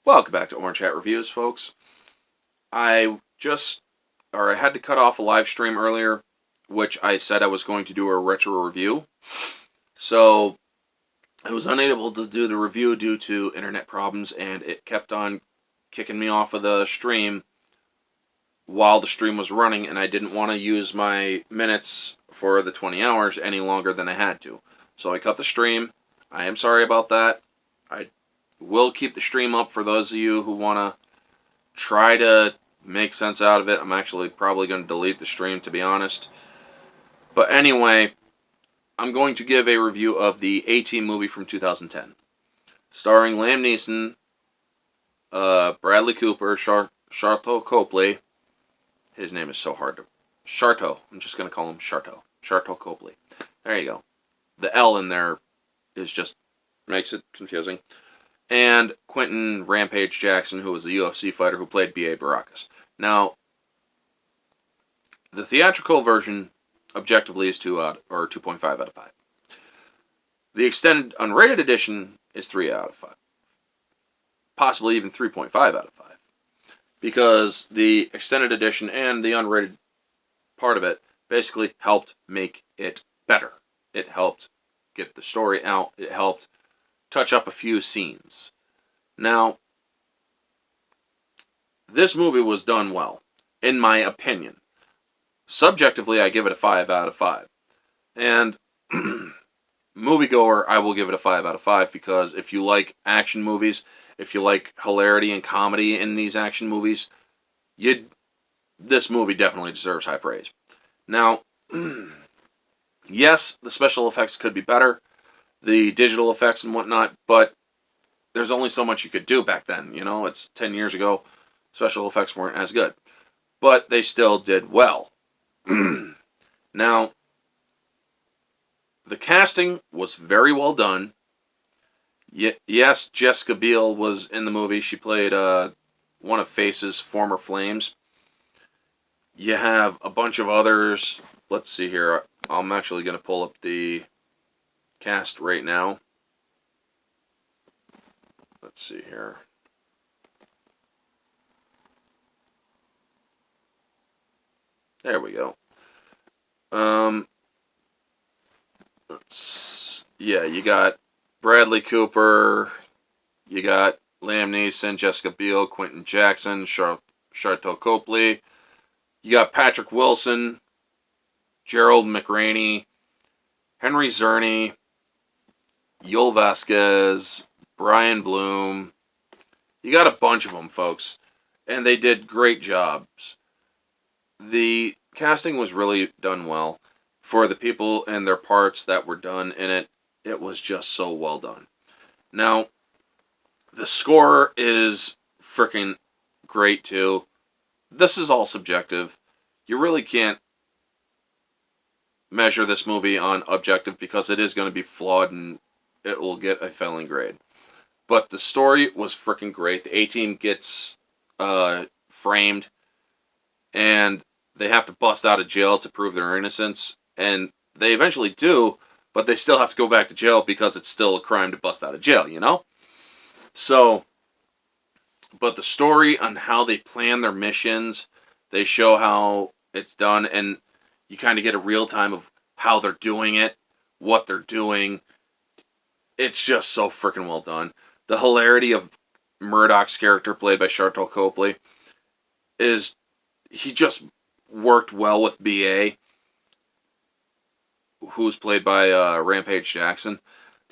Welcome back to Orange Hat Reviews, folks. I had to cut off a live stream earlier, which I said I was going to do a retro review. So I was unable to do the review due to internet problems, and it kept on kicking me off of the stream while the stream was running, and I didn't want to use my minutes for the 20 hours any longer than I had to. So I cut the stream. I am sorry about that. I will keep the stream up for those of you who want to try to make sense out of it. I'm actually probably going to delete the stream, to be honest. But anyway, I'm going to give a review of the A-Team movie from 2010. Starring Liam Neeson, Bradley Cooper, Sharlto Copley. His name is so hard to... Sharlto. I'm just going to call him Sharlto. Sharlto Copley. There you go. The L in there is just... makes it confusing. And Quentin Rampage Jackson, who was the UFC fighter who played B.A. Baracus. Now, the theatrical version, objectively, is 2.5 out of 5. The extended unrated edition is 3 out of 5. Possibly even 3.5 out of 5. Because the extended edition and the unrated part of it basically helped make it better. It helped get the story out. It helped touch up a few scenes. Now, this movie was done well, in my opinion. Subjectively, I give it a 5 out of 5. And moviegoer, I will give it a 5 out of 5 because if you like action movies, if you like hilarity and comedy in these action movies, this movie definitely deserves high praise. Now, yes, the special effects could be better, the digital effects and whatnot, but there's only so much you could do back then. You know, it's 10 years ago. Special effects weren't as good. But they still did well. Now, the casting was very well done. Yes, Jessica Biel was in the movie. She played one of Face's former flames. You have a bunch of others. Let's see here. I'm actually going to pull up the cast right now. Let's see here. There we go. You got Bradley Cooper, you got Liam Neeson, Jessica Biel, Quentin Jackson, Sharlto Copley, you got Patrick Wilson, Gerald McRaney, Henry Czerny, Yoel Vasquez, Brian Bloom. You got a bunch of them, folks, and they did great jobs. The casting was really done well. For the people and their parts that were done in it, it was just so well done. Now, the score is freaking great too. This is all subjective. You really can't measure this movie on objective because it is going to be flawed and it will get a failing grade. But the story was freaking great. The A-Team gets framed and they have to bust out of jail to prove their innocence. And they eventually do, but they still have to go back to jail because it's still a crime to bust out of jail, you know? So, but the story on how they plan their missions, they show how it's done, and you kind of get a real time of how they're doing it, what they're doing. It's just so freaking well done. The hilarity of Murdoch's character, played by Sharlto Copley, he just worked well with B.A., who's played by Rampage Jackson.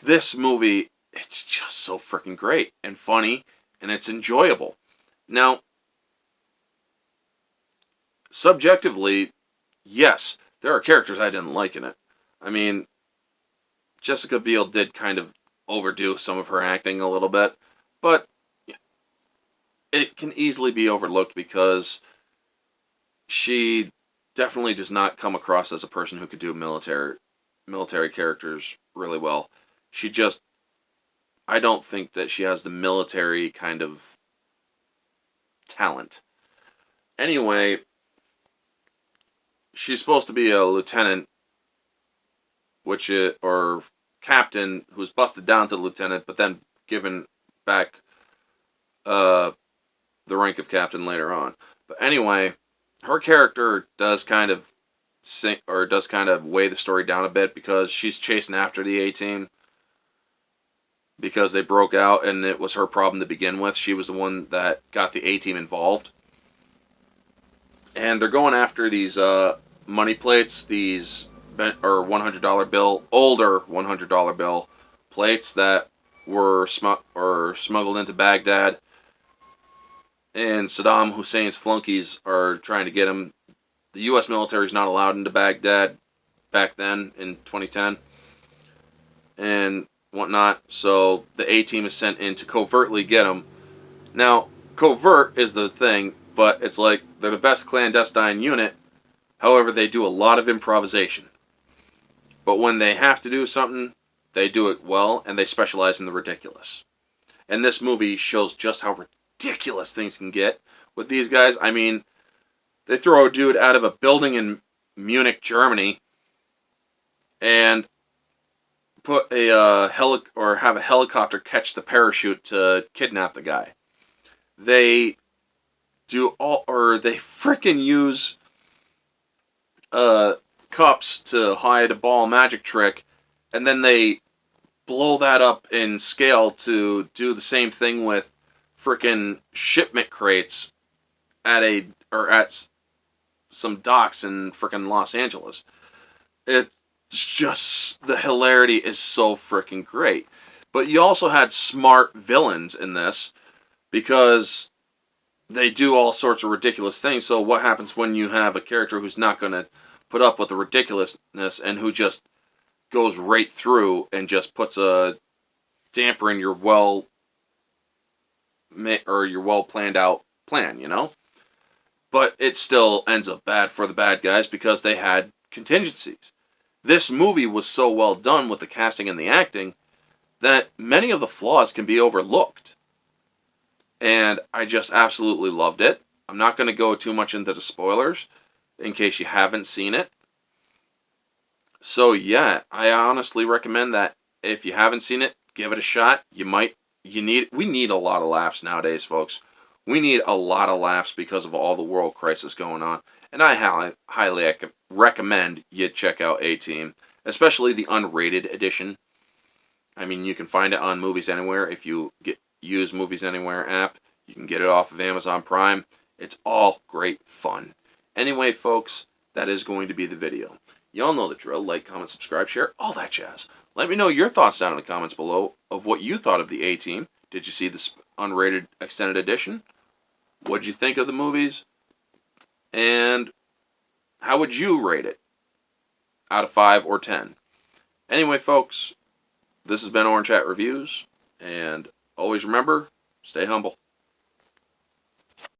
This movie, it's just so freaking great and funny, and it's enjoyable. Now, subjectively, yes, there are characters I didn't like in it. I mean, Jessica Biel did kind of overdo some of her acting a little bit, but it can easily be overlooked because she definitely does not come across as a person who could do military characters really well. I don't think that she has the military kind of talent. Anyway, she's supposed to be a lieutenant, or captain, who's busted down to lieutenant, but then given back the rank of captain later on. But anyway, her character does kind of weigh the story down a bit because she's chasing after the A-Team because they broke out and it was her problem to begin with. She was the one that got the A-Team involved. And they're going after these money plates, these $100 bill, older $100 bill plates that were smuggled into Baghdad. And Saddam Hussein's flunkies are trying to get him. The U.S. military is not allowed into Baghdad back then in 2010 and whatnot. So the A-Team is sent in to covertly get him. Now, covert is the thing, but it's like they're the best clandestine unit. However, they do a lot of improvisation. But when they have to do something, they do it well, and they specialize in the ridiculous. And this movie shows just how ridiculous things can get with these guys. I mean, they throw a dude out of a building in Munich, Germany, and put a have a helicopter catch the parachute to kidnap the guy. They frickin' use cups to hide a ball magic trick, and then they blow that up in scale to do the same thing with frickin' shipment crates at some docks in frickin' Los Angeles. It's just, the hilarity is so frickin' great. But you also had smart villains in this because they do all sorts of ridiculous things. So what happens when you have a character who's not going to put up with the ridiculousness and who just goes right through and just puts a damper in your well planned out plan, you know? But it still ends up bad for the bad guys because they had contingencies. This movie was so well done with the casting and the acting that many of the flaws can be overlooked. And I just absolutely loved it. I'm not going to go too much into the spoilers in case you haven't seen it. So yeah, I honestly recommend that if you haven't seen it, give it a shot. We need a lot of laughs nowadays, folks. We need a lot of laughs because of all the world crisis going on. And I highly recommend you check out A-Team, especially the unrated edition. I mean, you can find it on Movies Anywhere. If you use Movies Anywhere app, you can get it off of Amazon Prime. It's all great fun. Anyway, folks, that is going to be the video. Y'all know the drill. Like, comment, subscribe, share, all that jazz. Let me know your thoughts down in the comments below of what you thought of the A-Team. Did you see this unrated extended edition? What did you think of the movies? And how would you rate it? Out of 5 or 10? Anyway, folks, this has been Orange Hat Reviews. And always remember, stay humble.